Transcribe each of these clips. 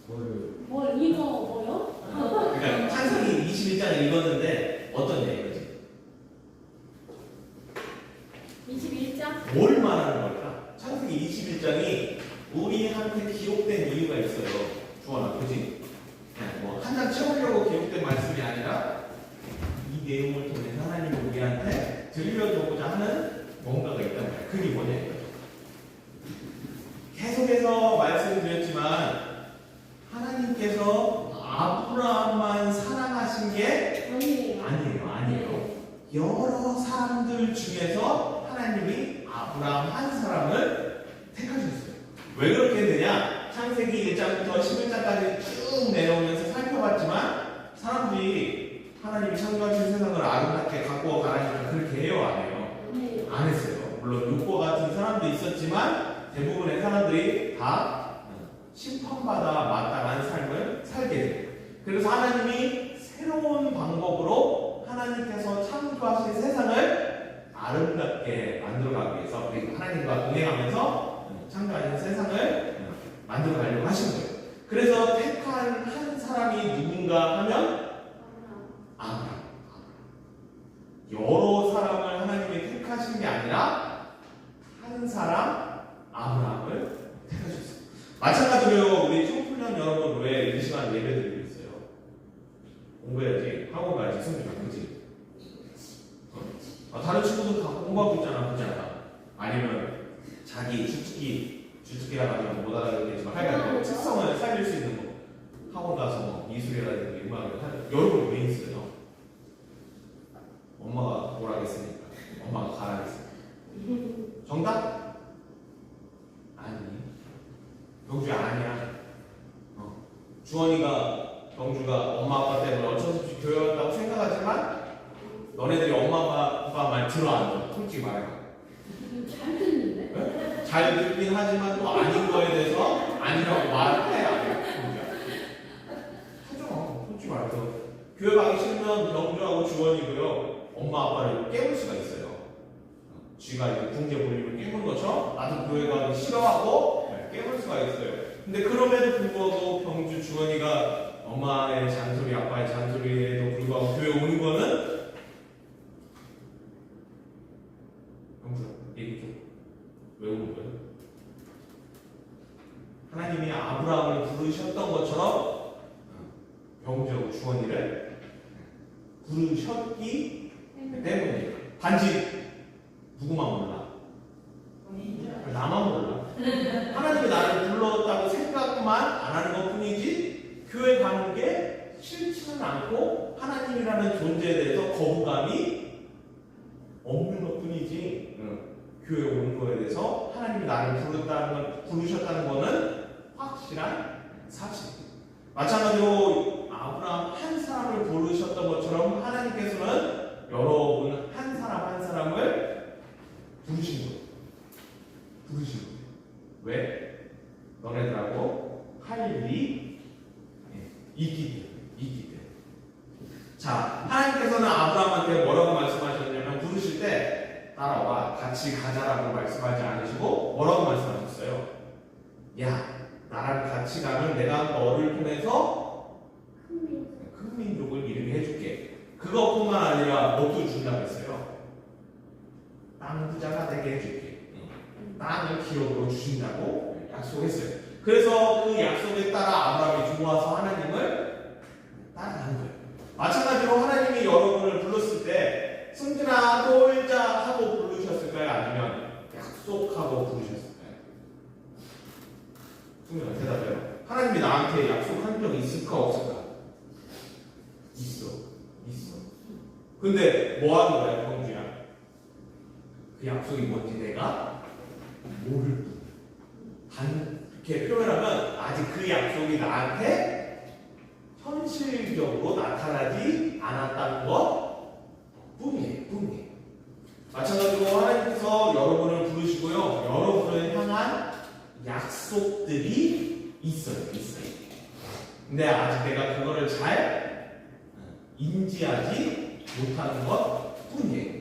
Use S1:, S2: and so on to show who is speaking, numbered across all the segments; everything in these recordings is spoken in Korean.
S1: 뭘 이거 뭐요?
S2: 그러니까 창세기 21장을 읽었는데 어떤 내용이지?
S1: 21장?
S2: 뭘 말하는 걸까? 창세기 21장이 우리한테 기록된 이유가 있어요. 주원아, 그지? 뭐 한 장 채우려고 기록된 말씀이 아니라 이 내용을 통해 하나님이 우리한테 들려주고자 하는 뭔가가 있단 말이야. 그게 뭐냐 이거죠. 계속해서 말씀드렸지만 하나님께서 아브라함만 사랑하신 게 아니에요. 여러 사람들 중에서 하나님이 아브라함 한 사람을 택하셨어요. 왜 그렇게 했느냐? 창세기 1장부터 11장까지 쭉 내려오면서 살펴봤지만 사람들이 하나님이 창조하신 세상을 아름답게 갖고 가라니까 그렇게 해요? 안 해요? 안 했어요. 물론 욥과 같은 사람도 있었지만 대부분의 사람들이 다 심판받아 마땅한 삶을 살게 돼요. 그래서 하나님이 새로운 방법으로 하나님께서 창조하신 세상을 아름답게 만들어가기 위해서 하나님과 동행하면서 창조하신 세상을 만들어가려고 하신 거예요. 그래서 택한 한 사람이 누군가 하면 아브라함. 여러 사람을 하나님이 택하신 게 아니라 한 사람 아브라함을 택하셨어요. 마찬가지로 우리 청소년 여러분 왜 이 시간 예배 드리고 있어요? 공부해야지. 학원 가야지. 승준아, 그치? 다른 친구들 다 공부하고 있잖아, 그렇지 않아? 아니면 자기 주특기라 가지고 못 알아듣겠지만 하여간 특성을 살릴 수 있는 거 학원 가서 뭐 미술이라든지 음악을 하는 여러분 왜 있어요? 엄마가 뭐라겠습니까? 엄마가 가라겠습니까? 정답? 아니. 경주야 아니야. 주원이가 경주가 엄마 아빠 때문에 어쩔 수 없이 교회 왔다고 생각하지만 너네들이 엄마 아빠 말 들어 안 들어? 솔직히 말해봐.
S1: 잘 듣는데?
S2: 네? 잘 듣긴 하지만 또 아닌 거에 대해서 아니라고 말을 해. 안 해. 하죠. 솔직히 말해서 교회 가기 싫으면 경주하고 주원이고요. 엄마 아빠를 깨울 수가 있어요. 쥐가 이제 궁제 볼륨을 깨우는 것처럼 나도 교회 가기 싫어하고 깨울 수가 있어요. 근데 그럼에도 불구하고 경주 주원이가 엄마의 잔소리, 아빠의 잔소리에도 불구하고 교회 오는 거는 경주야, 얘기 좀. 왜 오는 거예요? 하나님이 아브라함을 부르셨던 것처럼 경주하고 주원이를 부르셨기 때문이에요. 단지 누구만 몰라? 나만 몰라. 하나님이 나를 불렀다고 생각만 안 하는 것 뿐이지 교회 가는 게 싫지는 않고 하나님이라는 존재에 대해서 거부감이 없는 것 뿐이지 교회 오는 거에 대해서 하나님이 나를 부르셨다는 거는 확실한 사실. 마찬가지로 아브라함 한 사람을 부르셨던 것처럼 하나님께서는 여러분 한 사람 한 사람을 부르신 거예요. 부르신 거예요. 왜? 너네들하고 할 일이 있기 때문에. 자, 하나님께서는 아브라함한테 뭐라고 말씀하셨냐면 부르실 때 따라와 같이 가자라고 말씀하지 않으시고 뭐라고 말씀하셨어요? 야, 나랑 같이 가면 내가 너를 통해서 큰 민족을 이루게 해줄게. 그것뿐만 아니라 뭐도 준다고 했어요? 땅 부자가 되게 해줄게. 땅을 기업으로 주신다고 약속했어요. 그래서 그 약속에 따라 아브라함이 좋아서 하나님을 따라간 거예요. 마찬가지로 하나님이 여러분을 불렀을 때 승진아 놀자 하고 부르셨을까요? 아니면 약속하고 부르셨을까요? 승진아 대답해요. 하나님이 나한테 약속한 적 있을까 없을까? 있어. 근데 뭐 하는 거야 경주야? 그 약속이 뭔지 내가 모를 뿐. 이렇게 표현하면 아직 그 약속이 나한테 현실적으로 나타나지 않았다는 것 뿐이에요. 마찬가지로 하나님께서 여러분을 부르시고요. 여러분을 향한 약속들이 있어요. 근데 아직 내가 그거를 잘 인지하지 못하는 것 뿐이에요.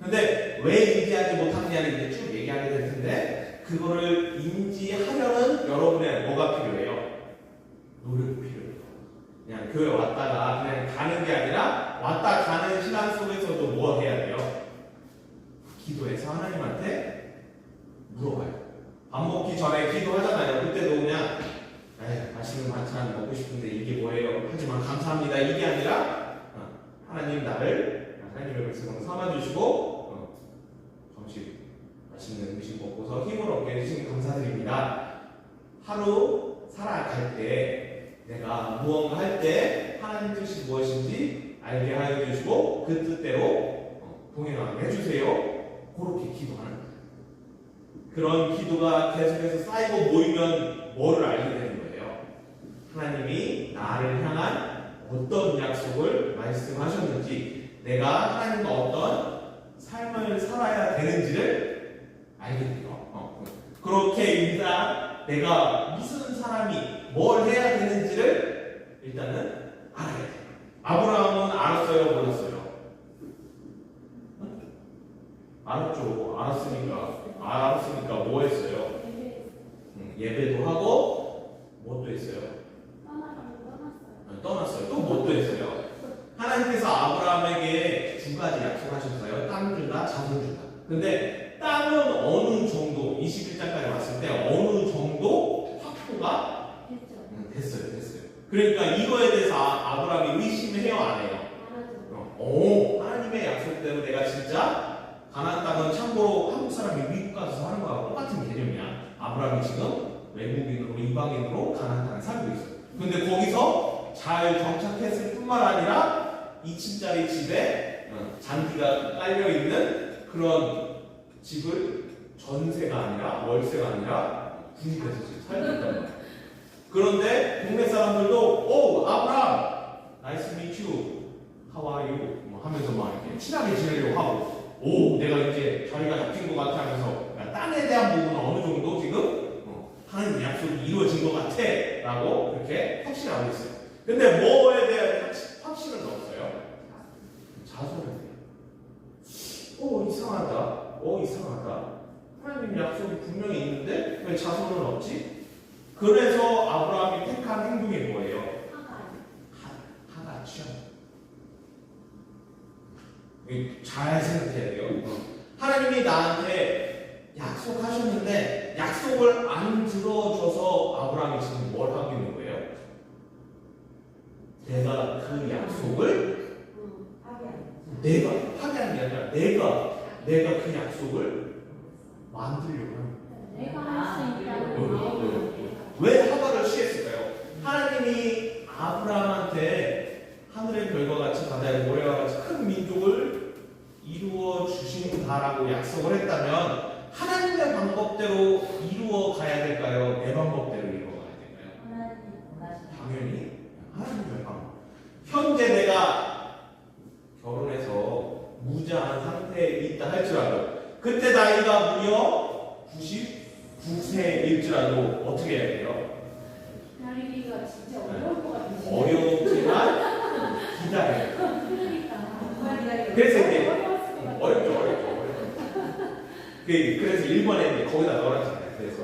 S2: 근데 왜 인지하지 못하느냐를 이제 쭉 얘기하게 될 텐데 그거를 인지하려는 여러분의 뭐가 필요해요? 교회 왔다가 그냥 가는 게 아니라 왔다 가는 시간 속에서도 뭐 해야 돼요? 기도해서 하나님한테 물어봐요. 밥 먹기 전에 기도하잖아요. 그때도 그냥 맛있는 반찬 먹고 싶은데 이게 뭐예요? 하지만 감사합니다. 이게 아니라 하나님 나를 하나님의 백성으로 삼아주시고 점심 맛있는 음식 먹고서 힘을 얻게 해주시니 감사드립니다. 하루 살아갈 때 내가 무언가 할 때 하나님 뜻이 무엇인지 알게 하여 주시고 그 뜻대로 동행하게 해주세요. 그렇게 기도하는 그런 기도가 계속해서 쌓이고 모이면 뭐를 알게 되는 거예요? 하나님이 나를 향한 어떤 약속을 말씀하셨는지 내가 하나님과 어떤 삶을 살아야 되는지를 알게 돼요. 그렇게 일단 내가 무슨 사람이 뭘 해야 되는지를 일단은 알아야 돼요. 아브라함은 알았어요? 몰랐어요? 알았죠. 알았으니까 뭐 했어요? 예배도 하고 뭣도 했어요? 떠났어요. 또 뭣도 했어요? 하나님께서 아브라함에게 두 가지 약속하셨어요. 땅 준다, 자손 준다. 근데 땅은 어느 정도 21장까지 왔을 때 어느 정도 확보가 됐어요. 그러니까 이거에 대해서 아브라함이 의심해요, 안 해요? 하나님의 약속대로 내가 진짜 가나안 땅은 참고로 한국 사람이 미국 가서 사는 거하고 똑같은 개념이야. 아브라함이 지금 외국인으로 이방인으로 가나안 땅에 살고 있어요. 근데 거기서 잘 정착했을 뿐만 아니라 2층짜리 집에 잔디가 깔려 있는 그런 집을 전세가 아니라 월세가 아니라 구입해서 지금 살고 있단 말이에요. 그런데 동네 사람들도 아브라함 나이스 미츄 하우 아유 뭐 하면서 막 이렇게 친하게 지내려고 하고 내가 이제 자리가 잡힌 것 같아 하면서 땅에 대한 부분은 어느 정도 지금 하나님의 약속이 이루어진 것 같아 라고 그렇게 확신하고 있어요. 근데 뭐에 대한 확신은 없어요? 자손에 대해 이상하다 하나님 약속이 분명히 있는데 왜 자손은 없지? 그래서 아브라함이 택한 행동이 뭐예요? 하가죠. 잘 생각해야 돼요. 하나님이 나한테 약속하셨는데 약속을 안 들어줘서 아브라함이 지금 뭘 하고 있는 거예요? 내가 그 약속을 내가 하게 하는 게 아니라 내가 그 약속을 만들려고 하는 거예요.
S1: 내가 할 수 있다는
S2: 왜 하가를 취했을까요? 하나님이 아브라함한테 하늘의 별과 같이 바다의 모래와 같이 큰 민족을 이루어 주신다라고 약속을 했다면 하나님의 방법대로 이루어 가야 될까요? 내 방법대로 이루어 가야 될까요? 당연히 하나님의 방법. 현재 내가 결혼해서 무자한 상태에 있다 할지라도 그때 나이가 무려 99세일지라도 어떻게 해야 돼요?
S1: 기다리기가 진짜 어려울 것 같아요.
S2: 어렵지만 기다려요.
S1: 그러니까.
S2: 그래서 이제 어렵죠. 그래서 1번에 거기다 넣어놨잖아요. 그래서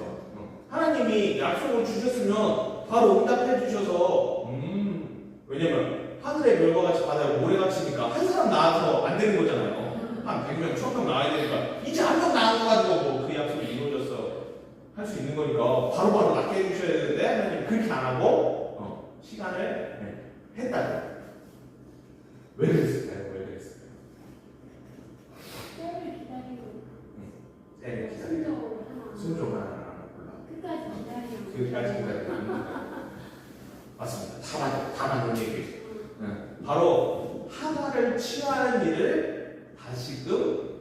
S2: 하나님이 약속을 주셨으면 바로 응답해 주셔서 왜냐면 하늘의 별과 같이 바다에 모래같이니까 한 사람 낳아서 안 되는 거잖아요. 한 100명, 1000명 낳아야 되니까 이제 한 명 낳은 거 가지고 뭐 그 약속이 이루어졌어 할 수 있는 거니까 바로바로 낳게 해주셔야 되는데 하나님 그렇게 안 하고 시간을 했다고. 왜 그랬을까요?
S1: 때를 기다리고
S2: 때를 기다리고 순종을 하나 몰라. 끝까지 기다리고 맞습니다. 다 맞는 얘기예요. 바로 하나를 취하는 일을 다시금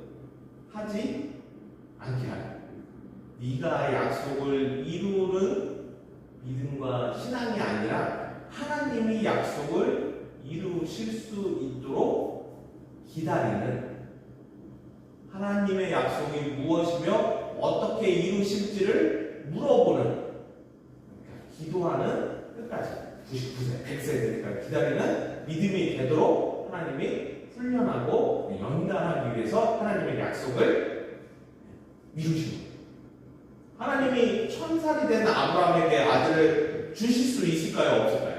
S2: 하지 않게 하라. 네가 약속을 이루는 믿음과 신앙이 아니라 하나님이 약속을 이루실 수 있도록 기다리는 하나님의 약속이 무엇이며 어떻게 이루실지를 물어보는 기도하는 끝까지 99세, 100세 되니까 기다리는 믿음이 되도록 하나님이 훈련하고 연단하기 위해서 하나님의 약속을 이루시는 거예요. 하나님이 1000살이 된 아브라함에게 아들을 주실 수 있을까요? 없을까요?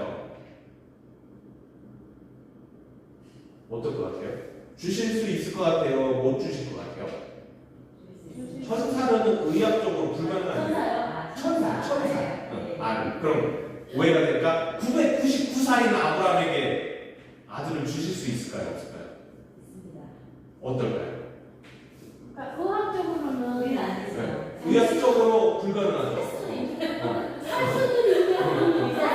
S2: 어떨 것 같아요? 주실 수 있을 것 같아요? 못 주실 것 같아요? 천사는 의학적으로 불가능합니다.
S1: 천사요?
S2: 천사. 그럼 오해가 되니까 999살인 아브라함에게 아들을 주실 수 있을까요? 없을까요? 어떨까요?
S1: 그러니까 의학적으로는
S2: 의학적으로 불가능하죠.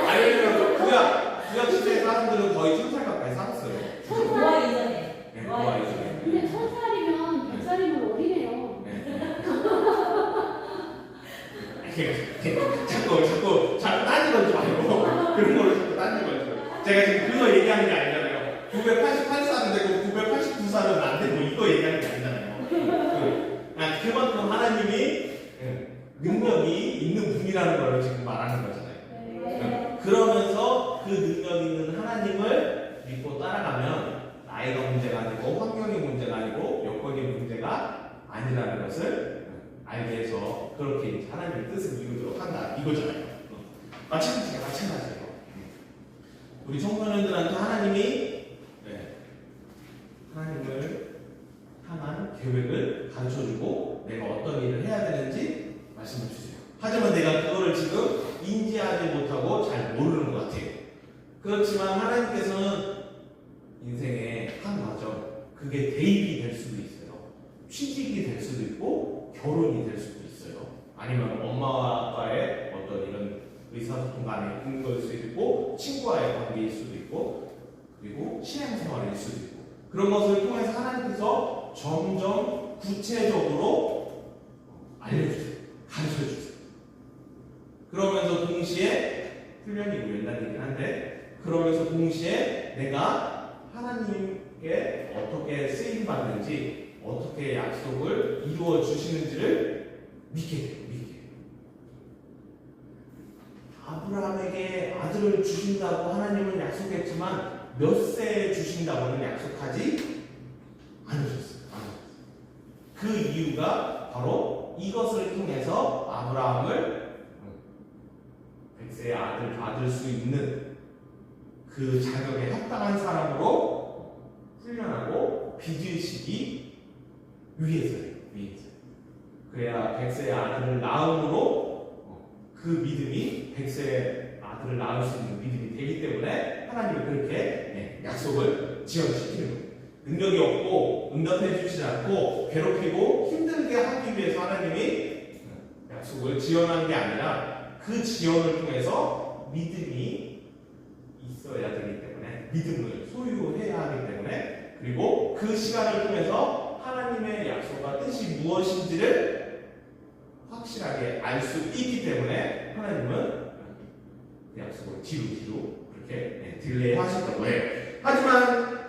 S2: 아니면 구약 시대 사람들은 거의 1000살 가까이 살았어요.
S1: 천사.
S2: 네, 노아 이전에.
S1: 근데 1000살이면 100살이면 어리네요.
S2: 자꾸 딴지 걸지 말고 그런 걸로 자꾸 딴지 걸지 말고. 제가 지금 그거 얘기하는 게 아니잖아요. 988살은 되고 989살은 안 되고 이거 얘기하는 게 아니잖아요. 그만큼 하나님이 능력이 있는 분이라는 걸 지금 말하는 거잖아요. 그러면서 그 능력 있는 하나님을 믿고 따라가면 나이가 문제가 아니고 환경의 문제가 아니고 여건의 문제가 아니라는 것을 알게 해서 그렇게 하나님의 뜻을 이루도록 한다 이거잖아요. 마찬가지예요. 우리 청소년들한테 하나님이 하나님을 향한 계획을 가르쳐주고 내가 어떤 일을 해야 되는지 말씀해 주세요. 하지만 내가 그거를 지금 인지하지 못하고 잘 모르는 것 같아요. 그렇지만 하나님께서는 인생의 한 과정, 그게 대입이 될 수도 있어요. 취직이 될 수도 있고 결혼이 될 수도 있어요. 아니면 엄마와 아빠의 어떤 이런 의사소통 간에 있는 걸 수도 있고 친구와의 관계일 수도 있고 그리고 신앙생활일 수도 있고 그런 것을 통해서 하나님께서 점점 구체적으로 알려주세요. 가르쳐주세요. 그러면서 동시에 훈련이고 연단이긴 한데 그러면서 동시에 내가 하나님께 어떻게 쓰임받는지 어떻게 약속을 이루어 주시는지를 믿게 돼요. 아브라함에게 아들을 주신다고 하나님은 약속했지만 몇 세에 주신다고는 약속하지 않으셨어요. 그 이유가 바로 이것을 통해서 아브라함을 100세의 아들 받을 수 있는 그 자격에 합당한 사람으로 훈련하고 빚으시기 위해서예요. 그래야 100세의 아들을 낳음으로 그 믿음이 100세의 아들을 낳을 수 있는 믿음이 되기 때문에 하나님이 그렇게 약속을 지어주시는 거예요. 능력이 없고 응답해 주시지 않고 괴롭히고 힘들게 하기 위해서 하나님이 약속을 지어놓은 게 아니라 그 지원을 통해서 믿음이 있어야 되기 때문에 믿음을 소유해야 하기 때문에 그리고 그 시간을 통해서 하나님의 약속과 뜻이 무엇인지를 확실하게 알 수 있기 때문에 하나님은 그 약속을 뒤로 그렇게 딜레이 하셨던 거예요. 하지만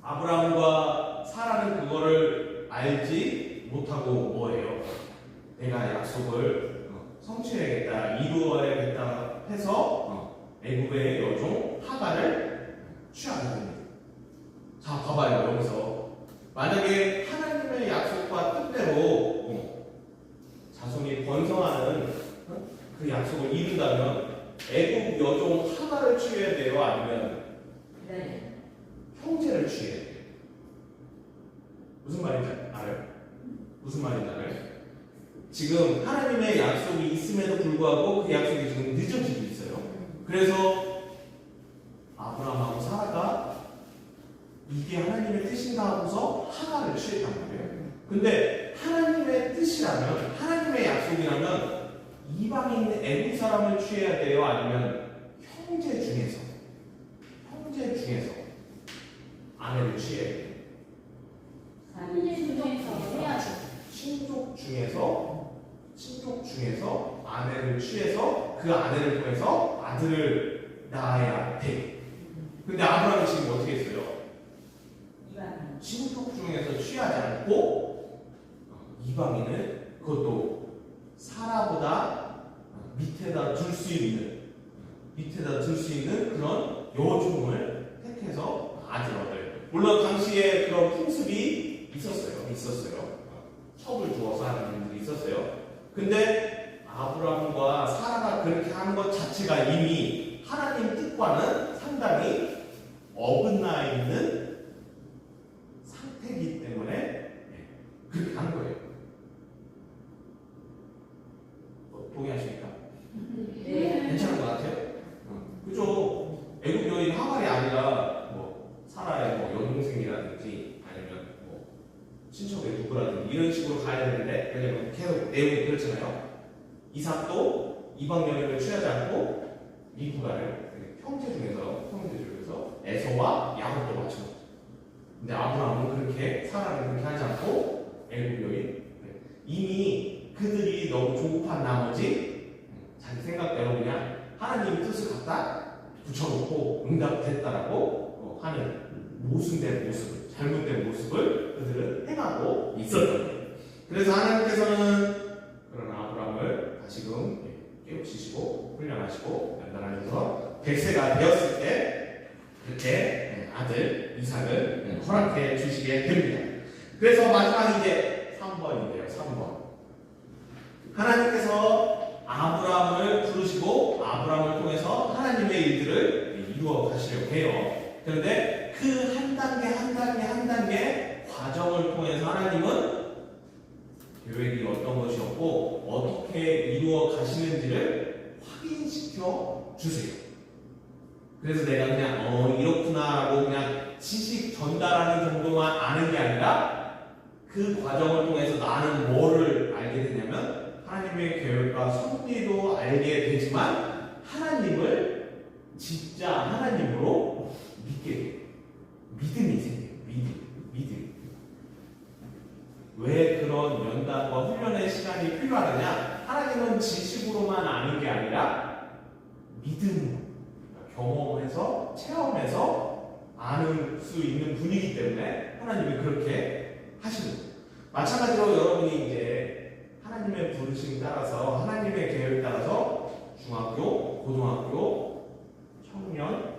S2: 아브라함과 사라는 그거를 알지 못하고 뭐예요? 내가 약속을 성취해야겠다, 이루어야겠다 해서 애굽의 여종 하갈을 취하게 됩니다. 자, 봐봐요. 여기서 만약에 하나님의 약속과 뜻대로 자손이 번성하는 그 약속을 이룬다면 애굽 여종 하갈을 취해야 돼요? 아니면 형제를 취해야 돼요? 무슨 말인지 알아요? 지금 하나님의 약속이 있음에도 불구하고 그 약속이 지금 늦어지고 있어요. 그래서 아브라함하고 사라가 이게 하나님의 뜻인가 하고서 하갈을 취했단 말이에요. 근데 하나님의 뜻이라면 하나님의 약속이라면 이방인 애국 사람을 취해야 돼요? 아니면 형제 중에서 아내를 취해야 돼요? 친족 중에서 아내를 취해서 그 아내를 통해서 아들을 낳아야 돼. 근데 아브라함이 지금 어떻게 했어요? 친족 중에서 취하지 않고 이방인을 그것도 사라보다 밑에다 둘 수 있는 그런 여종을 택해서 아들 얻어요. 물론 당시에 그런 풍습이 있었어요. 첩을 주어서 하는 분들이 있었어요. 근데 아브라함과 사라가 그렇게 한 것 자체가 이미 하나님 뜻과는 상당히 어긋나 있는 이삭도 이방 여인을 취하지 않고 리브가를 형제 중에서 에서와 야곱도 맞춰. 근데 아브라함은 그렇게 사라를 그렇게 하지 않고 애굽 여인 이미 그들이 너무 조급한 나머지 자기 생각대로 그냥 하나님의 뜻을 갖다 붙여놓고 응답됐다라고 하는 모순된 모습을 잘못된 모습을 그들은 행하고 있었던 거예요. 그래서 하나님께서는 그런 아브라함을 다시금 깨우치시고 훈련하시고 연단하셔서 100세가 되었을 때 그렇게 아들 이삭을 허락해 주시게 됩니다. 그래서 마지막 이제 3번인데요. 3번. 하나님께서 아브라함을 부르시고 아브라함을 통해서 하나님의 일들을 이루어 가시려고 해요. 그런데 그 한 단계 한 단계 한 단계 과정을 통해서 하나님은 계획이 어떤 것이었고 어떻게 이루어 가시는지를 확인시켜 주세요. 그래서 내가 그냥 이렇구나라고 그냥 지식 전달하는 정도만 아는 게 아니라 그 과정을 통해서 나는 뭐를 알게 되냐면 하나님의 계획과 섭리도 알게 되지만 하나님을 진짜 하나님으로 믿게 돼요. 믿음이 생겨요. 믿음. 왜 그런 연단과 훈련의 시간이 필요하느냐? 하나님은 지식으로만 아는 게 아니라 믿음으로 경험해서 체험해서 아는 수 있는 분이기 때문에 하나님이 그렇게 하시는 거예요. 마찬가지로 여러분이 이제 하나님의 부르심에 따라서 하나님의 계획에 따라서 중학교, 고등학교, 청년,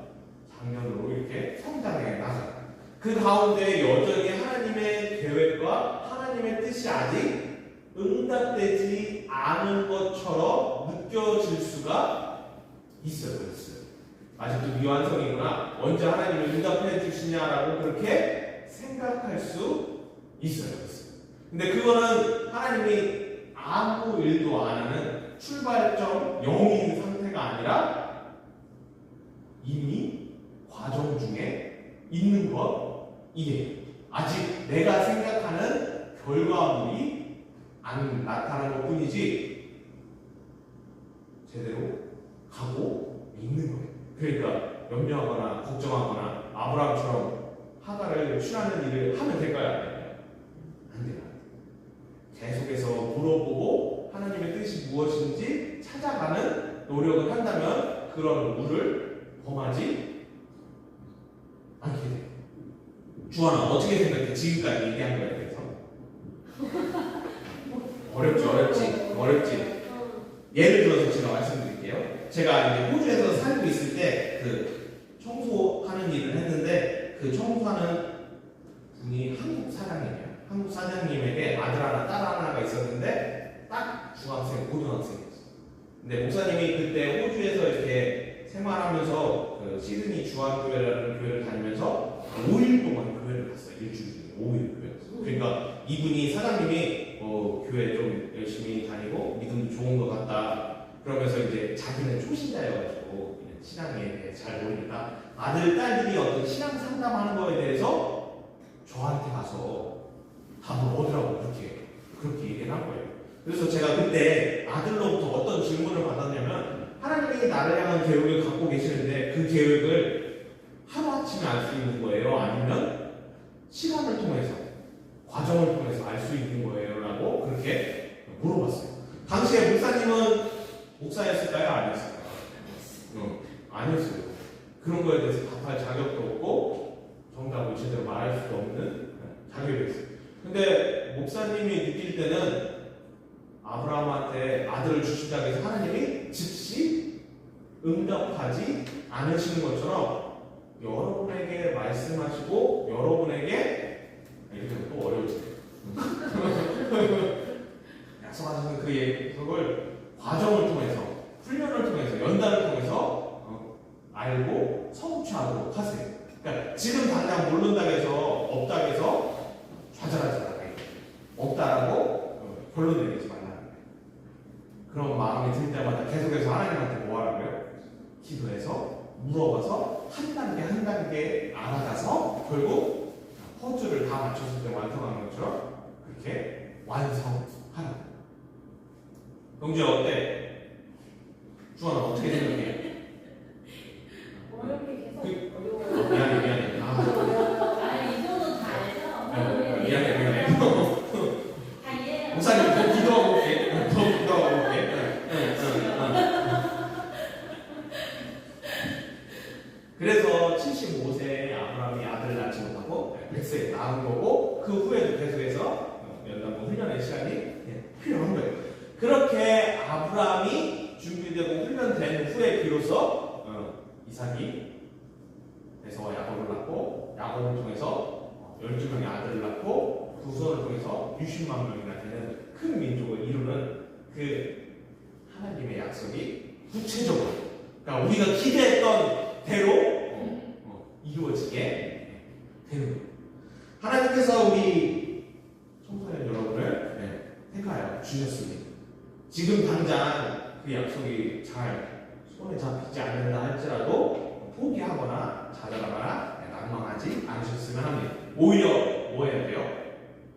S2: 장년으로 이렇게 성장해 나가요. 그 가운데 여전히 하나님의 계획과 하나님의 뜻이 아직 응답되지 않은 것처럼 느껴질 수가 있어요. 아직도 미완성이구나. 언제 하나님이 응답해 주시냐라고 그렇게 생각할 수 있어요. 근데 그거는 하나님이 아무 일도 안 하는 출발점 0인 상태가 아니라 이미 과정 중에 있는 것이에요. 아직 내가 생각하는 결과물이 안 나타나는 것 뿐이지 제대로 가고 있는 거예요. 그러니까 염려하거나 걱정하거나 아브라함처럼 하가를 취하는 일을 하면 될까요? 안 돼요. 계속해서 물어보고 하나님의 뜻이 무엇인지 찾아가는 노력을 한다면 그런 물을 범하지 않게 돼요. 주환아, 어떻게 생각해? 지금까지 얘기한 거에 대해서. 어렵지. 예를 들어서 제가 말씀드릴게요. 제가 이제 호주에서 살고 있을 때 그 청소하는 일을 했는데 그 청소하는 분이 한국 사장님이에요. 한국 사장님에게 아들 하나, 딸 하나가 있었는데 딱 중학생, 고등학생이었어요. 근데 목사님이 그때 호주에서 이렇게 생활하면서 그 시드니 주한교회라는 교회를 다니면서 5일 동안 교회를 갔어요. 일주일 중에 5일 교회 갔어요. 그러니까 이분이 사장님이 교회 좀 열심히 다니고 믿음도 좋은 것 같다. 그러면서 이제 자기는 초신자여가지고 신앙에 대해 잘 모르니까 아들, 딸들이 어떤 신앙 상담하는 거에 대해서 저한테 가서 답을 얻으라고 그렇게 얘기를 한 거예요. 그래서 제가 그때 아들로부터 어떤 질문을 받았냐면 하나님이 나를 향한 계획을 갖고 계시는데 그 계획을 하루아침에 알 수 있는 거예요? 아니면 시간을 통해서 과정을 통해서 알 수 있는 거예요? 라고 그렇게 물어봤어요. 당시에 목사님은 목사였을까요? 아니었을까요? 아니었어요. 그런 거에 대해서 답할 자격도 없고 정답을 제대로 말할 수도 없는 자격이었어요. 근데 목사님이 느낄 때는 아브라함한테 아들을 주신다고 해서 하나님이 즉시 응답하지 않으시는 것처럼 여러분에게 말씀하시고 여러분에게 이렇게 또 어려워지네요. 약속하시는 그 약속을 과정을 통해서 훈련을 통해서 연단을 통해서 알고 성취하도록 하세요. 그러니까 지금 당장 모른다고 해서 없다고 해서 좌절하지 말아요. 없다라고 결론 내리지 말라는 거예요. 그런 마음이 들 때마다 계속해서 하나님한테 뭐 하라고요? 기도해서 물어봐서 한 단계 한 단계 알아가서 결국 퍼즐을 다 맞췄을 때 완성하는 것처럼 그렇게 완성하는 거예요. 경주야 어때? 주원아 어떻게 생각해?
S1: 어렵게 계속
S2: 미안해.
S3: 아니 이거는 다 알죠?
S2: 미안해.
S3: 다 이해해요.
S2: 목사님 더 기도하고 올게. 더 기도하고 올게. 그래서 75세에 아브라함이 아들을 낳지 못하고 100세에 낳은 거고 그 후에도 계속해서 연단부 훈련의 시간이 필요한 거예요. 그렇게 아브라함이 준비되고 훈련된 후에 비로소 이삭이 에서 야곱을 낳고 야곱을 통해서 12명의 아들을 낳고 두 손을 통해서 60만 명이나 되는 큰 민족을 이루는 그 하나님의 약속이 구체적으로 그러니까 우리가 기대했던 대로 이루어지게 되는 거예요. 하나님께서 우리 청소년 여러분을 택하여 주셨습니다. 지금 당장 그 약속이 잘 손에 잡히지 않는다 할지라도 포기하거나 좌절하거나 낭망하지 않으셨으면 합니다. 오히려 뭐 해야 돼요?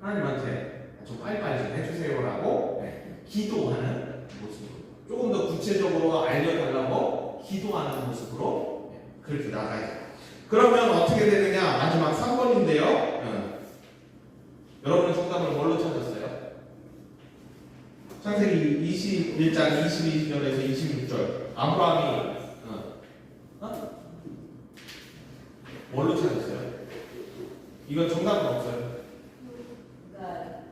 S2: 하나님한테 좀 빨리빨리 좀 해주세요라고 기도하는 모습으로 조금 더 구체적으로 알려달라고 기도하는 모습으로 그렇게 나가야 돼요. 그러면 어떻게 되느냐? 마지막 3번인데요. 여러분은 정답을 뭘로 찾았어요? 창세기 21장 22절에서 26절 아브라함이 뭘로 찾았어요? 이건 정답은 없어요.
S3: 그러니까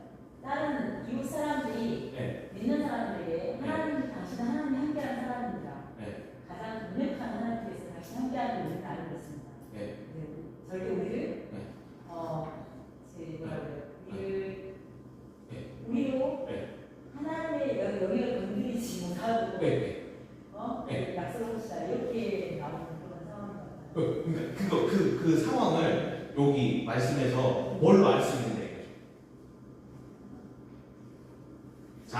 S3: 다른 이웃 사람들이 믿는 사람들에게 하나님 당신은 하나님이 함께하는 사람입니다. 가장 강력한 하나님께서 당신 함께하는 우리는 알고 있습니다. 절대 우리를 우리로 하나님의 영역을 건드리지 못하고 약속을 하시다 이렇게 나오는 그런 상황인 것 같아요.
S2: 그 상황을 여기 말씀에서 뭘로 알 수 있는데 이거죠. 자,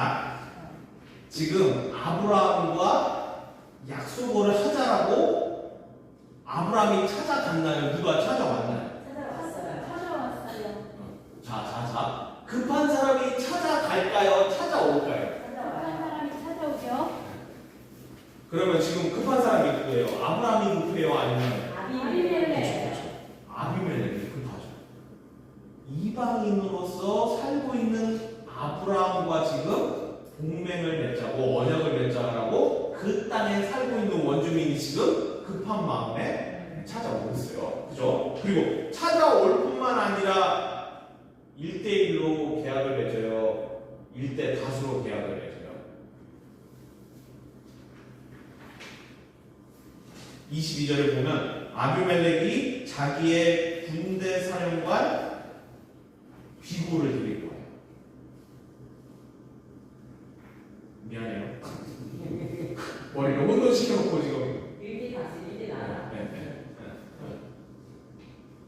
S2: 지금 아브라함과 약속을 하자라고 아브라함이 찾아갔나요? 누가 찾아왔나요?
S1: 찾아왔어요.
S2: 자. 급한 사람이 찾아갈까요? 찾아올까요?
S1: 한 사람이 찾아오죠.
S2: 그러면 지금 급한 사람이 누구예요? 아브라함이 급해요? 아니면
S1: 아비멜렉.
S2: 아비멜렉이 급하죠. 이방인으로서 살고 있는 아브라함과 지금 동맹을 맺자고 언약을 맺자라고 그 땅에 살고 있는 원주민이 지금 급한 마음에 찾아오고 있어요. 그죠? 그리고 찾아올 뿐만 아니라 1대1로 계약을 맺어요. 1대5로 계약을 맺어요. 22절을 보면 아비멜렉이 자기의 군대 사령관 비고를 드리고 와요. 미안해요. 머리를 혼돈 시켜놓고 지금.
S3: 1대 다시 1대 나라.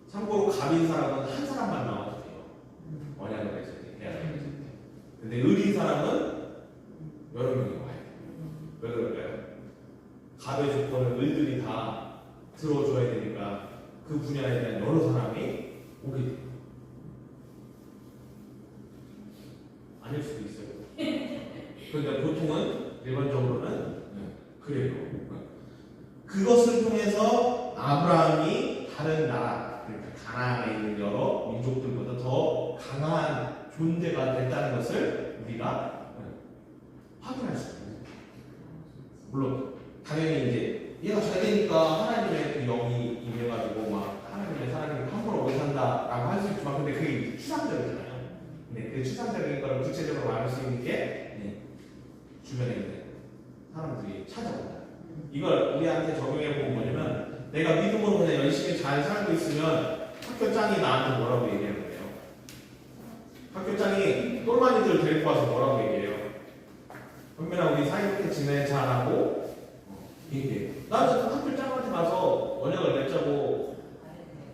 S2: 참고로 갑인 사람은 한 사람만 나와도 돼요. 언약을 맺을 때, 계약을 맺을 때. 근데 의린 사람은 여러 명이 와요. 왜 그럴까요? 갑의 조건을 의들이 다 들어줘야 되니까 그 분야에 대한 여러 사람이 오게 돼요. 아닐 수도 있어요. 그런데 보통은 일반적으로는 그래요. 그것을 통해서 아브라함이 다른 나라, 그러니까 가나안에 있는 여러 민족들보다 더 강한 존재가 됐다는 것을 우리가 확인할 수 있습니다. 물론 당연히 이제 얘가 잘 되니까 하나님의 그 영이 임해가지고 막 하나님의 사람이 함부로 못한다라고 할 수 있지만 근데 그게 추상적이잖아요. 네, 그 추상적인 걸 구체적으로 알을 수 있는 게 주변에 있는 사람들이 찾아온다. 이걸 우리한테 적용해 보면 뭐냐면 내가 믿음으로 그냥 열심히 잘 살고 있으면 학교장이 나한테 뭐라고 얘기하는 거예요? 학교장이 똘마니들 데리고 와서 뭐라고 얘기해요? 현민아 우리 사이좋게 지내 잘하고 얘기해요. 나는 학교장한테 가서 언약을 맺자고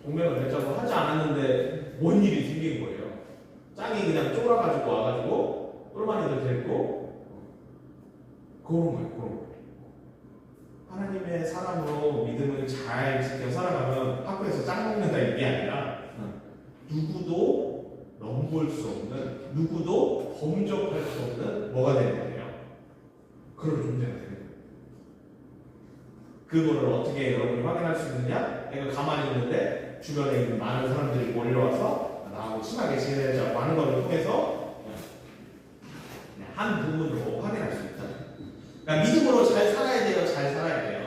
S2: 동맹을 맺자고 하지 않았는데 뭔 일이 생긴 거예요. 짱이 그냥 쫄아가지고 와가지고 똘마니들 데리고 그런 거예요. 그런 거. 하나님의 사람으로 믿음을 잘 지켜 살아가면 학교에서 짱 먹는다 이게 아니라 누구도 넘볼 수 없는 누구도 범접할 수 없는 뭐가 되는 거예요? 그런 존재가 되는 거예요. 그거를 어떻게 여러분이 확인할 수 있느냐? 내가 가만히 있는데 주변에 있는 많은 사람들이 몰려와서 나하고 친하게 지내자고 하는 것을 통해서 한 부분으로 확인할 수 있다. 그러니까 믿음으로 잘 살아야 돼요. 잘 살아야 돼요.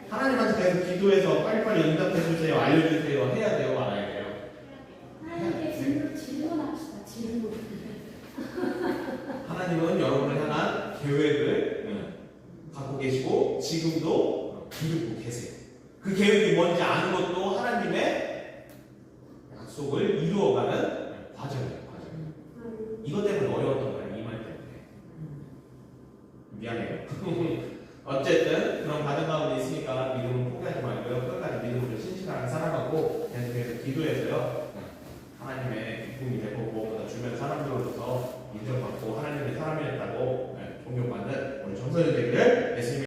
S2: 하나님한테 계속 기도해서 빨리빨리 응답해 주세요. 알려주세요. 해야 돼요. 말아야 돼요.
S1: 하나님께 질문합시다. 질문.
S2: 하나님은 여러분을 향한 계획을 갖고 계시고 지금도 이루고 계세요. 그 계획이 뭔지 아는 것도 하나님의 약속을 이루어가는 과정이에요. 과정. 이것 때문에 어려웠던 거예요. 이 말 때문에. 미안해요. 어쨌든 그런 과정 가운데 있으니까 믿음을 포기하지 말고요. 끝까지 믿음으로 신실하게 살아가고 계속해서 기도해서요. 하나님의